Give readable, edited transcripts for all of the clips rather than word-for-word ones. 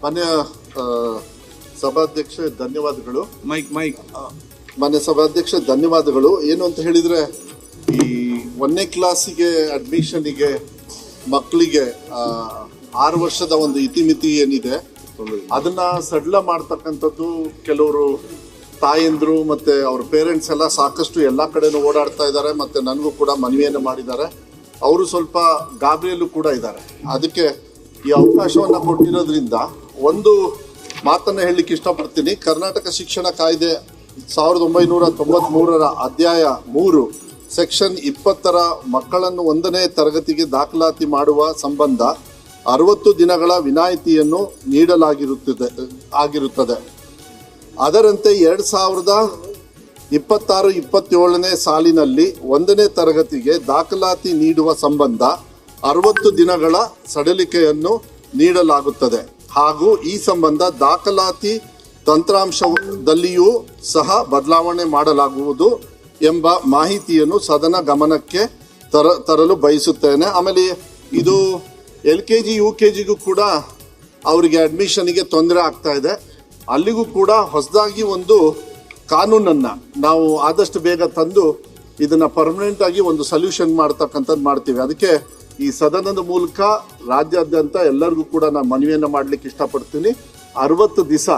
ಮಾನ್ಯ ಸಭಾಧ್ಯಕ್ಷ ಧನ್ಯವಾದಗಳು. ಮಾನ್ಯ ಸಭಾಧ್ಯಕ್ಷ ಧನ್ಯವಾದಗಳು. ಏನು ಅಂತ ಹೇಳಿದ್ರೆ, ಈ 1ನೇ ಕ್ಲಾಸಿಗೆ ಅಡ್ಮಿಷನ್ಗೆ ಮಕ್ಕಳಿಗೆ 6 ವರ್ಷದ ಒಂದು ಇತಿಮಿತಿ ಏನಿದೆ ಅದನ್ನ ಸಡ್ಲ ಮಾಡ್ತಕ್ಕಂಥದ್ದು ಕೆಲವರು ತಾಯಂದ್ರು ಮತ್ತೆ ಅವ್ರ ಪೇರೆಂಟ್ಸ್ ಎಲ್ಲ ಸಾಕಷ್ಟು ಎಲ್ಲ ಕಡೆನೂ ಓಡಾಡ್ತಾ ಇದ್ದಾರೆ. ಮತ್ತೆ ನನಗೂ ಕೂಡ ಮನವಿಯನ್ನು ಮಾಡಿದ್ದಾರೆ. ಅವರು ಸ್ವಲ್ಪ ಗಾಬರಿಯಲ್ಲೂ ಕೂಡ ಇದ್ದಾರೆ. ಅದಕ್ಕೆ ಈ ಅವಕಾಶವನ್ನ ಕೊಟ್ಟಿರೋದ್ರಿಂದ ಒಂದು ಮಾತನ್ನ ಹೇಳಲಿಕ್ಕೆ ಇಷ್ಟಪಡ್ತೀನಿ. ಕರ್ನಾಟಕ ಶಿಕ್ಷಣ ಕಾಯ್ದೆ 1993 ಅಧ್ಯಾಯ 3 ಸೆಕ್ಷನ್ 20 ಮಕ್ಕಳನ್ನು 1ನೇ ತರಗತಿಗೆ ದಾಖಲಾತಿ ಮಾಡುವ ಸಂಬಂಧ 60 ದಿನಗಳ ವಿನಾಯಿತಿಯನ್ನು ನೀಡಲಾಗಿರುತ್ತದೆ. ಅದರಂತೆ 2026-27ನೇ ಸಾಲಿನಲ್ಲಿ 1ನೇ ತರಗತಿಗೆ ದಾಖಲಾತಿ ನೀಡುವ ಸಂಬಂಧ 60 ದಿನಗಳ ಸಡಿಲಿಕೆಯನ್ನು ನೀಡಲಾಗುತ್ತದೆ. ಹಾಗೂ ಈ ಸಂಬಂಧ ದಾಖಲಾತಿ ತಂತ್ರಾಂಶದಲ್ಲಿಯೂ ಸಹ ಬದಲಾವಣೆ ಮಾಡಲಾಗುವುದು ಎಂಬ ಮಾಹಿತಿಯನ್ನು ಸದನ ಗಮನಕ್ಕೆ ತರಲು ಬಯಸುತ್ತೇನೆ. ಆಮೇಲೆ ಇದು LKG UKGಗೂ ಕೂಡ ಅವರಿಗೆ ಅಡ್ಮಿಷನ್ಗೆ ತೊಂದರೆ ಆಗ್ತಾ ಇದೆ. ಅಲ್ಲಿಗೂ ಕೂಡ ಹೊಸದಾಗಿ ಒಂದು ಕಾನೂನನ್ನು ನಾವು ಆದಷ್ಟು ಬೇಗ ತಂದು ಇದನ್ನು ಪರ್ಮನೆಂಟ್ ಆಗಿ ಒಂದು ಸೊಲ್ಯೂಷನ್ ಮಾಡ್ತಕ್ಕಂಥದ್ದು ಮಾಡ್ತೀವಿ. ಅದಕ್ಕೆ ಈ ಸದನದ ಮೂಲಕ ರಾಜ್ಯಾದ್ಯಂತ ಎಲ್ಲರಿಗೂ ಕೂಡ ನಾನು ಮನವಿಯನ್ನು ಮಾಡಲಿಕ್ಕೆ ಇಷ್ಟಪಡ್ತೀನಿ. 60 ದಿವಸ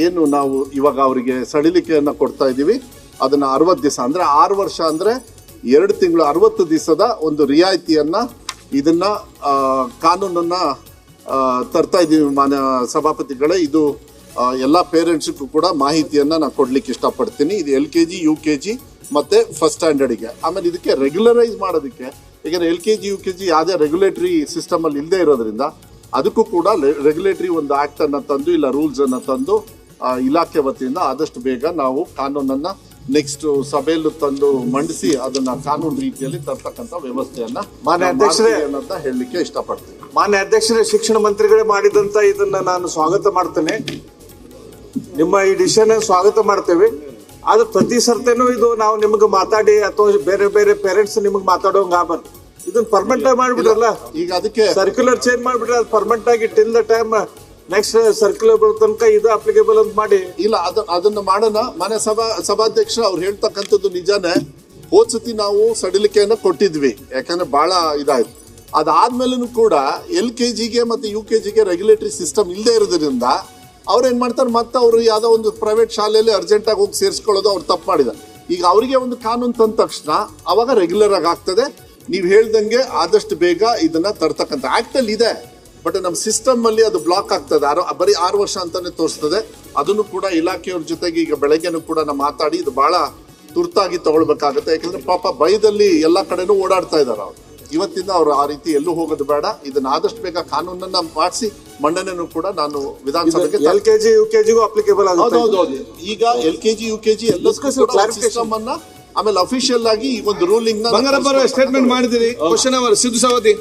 ಏನು ನಾವು ಇವಾಗ ಅವರಿಗೆ ಸಡಿಲಿಕೆಯನ್ನು ಕೊಡ್ತಾ ಇದ್ದೀವಿ, ಅದನ್ನು 60 ದಿವಸ ಅಂದರೆ 6 ವರ್ಷ ಅಂದರೆ 2 ತಿಂಗಳು 60 ದಿವಸದ ಒಂದು ರಿಯಾಯಿತಿಯನ್ನು ಇದನ್ನ ಕಾನೂನನ್ನು ತರ್ತಾ ಇದ್ದೀವಿ. ಮಾನ್ಯ ಸಭಾಪತಿಗಳೇ, ಇದು ಎಲ್ಲ ಪೇರೆಂಟ್ಸ್ಗೂ ಕೂಡ ಮಾಹಿತಿಯನ್ನು ನಾನು ಕೊಡ್ಲಿಕ್ಕೆ ಇಷ್ಟಪಡ್ತೀನಿ. ಇದು LKG UKG ಮತ್ತು ಫಸ್ಟ್ ಸ್ಟ್ಯಾಂಡರ್ಡಿಗೆ. ಆಮೇಲೆ ಇದಕ್ಕೆ ರೆಗ್ಯುಲರೈಸ್ ಮಾಡೋದಕ್ಕೆ, ಯಾಕಂದರೆ LKG UKG ಯಾವುದೇ ರೆಗ್ಯುಲೇಟರಿ ಸಿಸ್ಟಮಲ್ಲಿ ಇಲ್ಲದೆ ಇರೋದ್ರಿಂದ ಅದಕ್ಕೂ ಕೂಡ ರೆಗ್ಯುಲೇಟರಿ ಒಂದು ಆ್ಯಕ್ಟನ್ನು ತಂದು ಇಲ್ಲ ರೂಲ್ಸನ್ನು ತಂದು ಇಲಾಖೆ ವತಿಯಿಂದ ಆದಷ್ಟು ಬೇಗ ನಾವು ಕಾನೂನನ್ನು ನೆಕ್ಸ್ಟ್ ಸಭೆಯಲ್ಲೂ ತಂದು ಮಂಡಿಸಿ ಅದನ್ನ ಕಾನೂನು ರೀತಿಯಲ್ಲಿ ತರ್ತಕ್ಕಂಥ ವ್ಯವಸ್ಥೆಯನ್ನ ಮಾನ್ಯ ಅಧ್ಯಕ್ಷರೇ ಅಂತ ಹೇಳಲಿಕ್ಕೆ ಇಷ್ಟಪಡ್ತೀನಿ. ಮಾನ್ಯ ಅಧ್ಯಕ್ಷರೇ, ಶಿಕ್ಷಣ ಮಂತ್ರಿಗಳೇ ಮಾಡಿದಂತ ಇದನ್ನ ನಾನು ಸ್ವಾಗತ ಮಾಡ್ತೇನೆ. ನಿಮ್ಮ ಈ ಡಿಸಿಷನ್ ಸ್ವಾಗತ ಮಾಡ್ತೇವೆ. ಆದ್ರೆ ಪ್ರತಿ ಸರ್ತಿನೂ ಇದು ನಾವು ನಿಮ್ಗೆ ಮಾತಾಡಿ ಅಥವಾ ಬೇರೆ ಬೇರೆ ಪೇರೆಂಟ್ಸ್ ನಿಮ್ಗೆ ಮಾತಾಡೋಂಗ ಆಗಬಾರ್ದು. ಇದನ್ನ ಪರ್ಮನೆಂಟ್ ಆಗಿ ಮಾಡ್ಬಿಡ್ರಲ್ಲ. ಈಗ ಅದಕ್ಕೆ ಸರ್ಕ್ಯುಲರ್ ಚೇಂಜ್ ಮಾಡ್ಬಿಟ್ರೆ ಅದು ಪರ್ಮನೆಂಟ್ ಆಗಿ till the time next circular ಬರೋ ತನಕ ಇದು ಅಪ್ಲಿಕೇಬಲ್ ಅಂತ ಮಾಡಿ. ಇಲ್ಲ, ಅದನ್ನ ಮಾಡೋಣ. ಮಾನ್ಯ ಸಭಾಧ್ಯಕ್ಷ ಅವ್ರು ಹೇಳ್ತಕ್ಕಂಥದ್ದು ನಿಜಾನೇ. ಹೋದ್ಸತಿ ನಾವು ಸಡಿಲಿಕೆಯನ್ನು ಕೊಟ್ಟಿದ್ವಿ, ಯಾಕಂದ್ರೆ ಬಹಳ ಇದಾಯ್ತು. ಅದಾದ್ಮೇಲೂ ಕೂಡ LKGಗೆ ಮತ್ತೆ UKGಗೆ ರೆಗ್ಯುಲೇಟರಿ ಸಿಸ್ಟಮ್ ಇಲ್ಲದೆ ಇರೋದ್ರಿಂದ ಅವ್ರು ಏನ್ ಮಾಡ್ತಾರೆ, ಮತ್ತೆ ಅವರು ಯಾವುದೋ ಒಂದು ಪ್ರೈವೇಟ್ ಶಾಲೆಯಲ್ಲಿ ಅರ್ಜೆಂಟಾಗಿ ಹೋಗಿ ಸೇರಿಸ್ಕೊಳ್ಳೋದು ಅವ್ರು ತಪ್ಪು ಮಾಡಿದ್ದಾರೆ. ಈಗ ಅವರಿಗೆ ಒಂದು ಕಾನೂನು ತಂದ ತಕ್ಷಣ ಅವಾಗ ರೆಗ್ಯುಲರ್ ಆಗಿ ಆಗ್ತದೆ. ನೀವು ಹೇಳ್ದಂಗೆ ಆದಷ್ಟು ಬೇಗ ಇದನ್ನ ತರ್ತಕ್ಕಂಥ ಆಕ್ಟಲ್ಲಿ ಇದೆ. ಬಟ್ ನಮ್ಮ ಸಿಸ್ಟಮ್ ಅಲ್ಲಿ ಅದು ಬ್ಲಾಕ್ ಆಗ್ತದೆ. ಬರೀ 6 ವರ್ಷ ಅಂತಾನೆ ತೋರಿಸ್ತದೆ. ಅದನ್ನು ಕೂಡ ಇಲಾಖೆಯವ್ರ ಜೊತೆಗೆ ಈಗ ಬೆಳಗ್ಗೆನೂ ಕೂಡ ನಾವು ಮಾತಾಡಿ ಇದು ಬಹಳ ತುರ್ತಾಗಿ ತಗೊಳ್ಬೇಕಾಗುತ್ತೆ. ಯಾಕಂದ್ರೆ ಪಾಪ ಭಯದಲ್ಲಿ ಎಲ್ಲ ಕಡೆನೂ ಓಡಾಡ್ತಾ ಇದ್ದಾರೆ ಅವ್ರು. ಇವತ್ತಿಂದ ಅವ್ರು ಆ ರೀತಿ ಎಲ್ಲೂ ಹೋಗೋದು ಬೇಡ. ಇದನ್ನ ಆದಷ್ಟು ಬೇಗ ಕಾನೂನನ್ನ ಮಾಡಿಸಿ ಮಂಡನೆನೂ ಕೂಡ ನಾನು ವಿಧಾನಸಭೆಗೆ LKG UKGಗೂ ಅಪ್ಲಿಕೇಬಲ್ ಆಗುತ್ತೆ. ಈಗ LKG UKG ಎಲ್ಲದಕ್ಕೂ ಸಿಸ್ಟಮ್ ಅನ್ನ ಆಮೇಲೆ ಅಫಿಷಿಯಲ್ ಆಗಿ ಈ ಒಂದು ರೂಲಿಂಗ್ ಬಂಗಾರಪ್ಪ ಸ್ಟೇಟ್ಮೆಂಟ್ ಮಾಡಿದಿರಿ. Question hour Siddu Savadi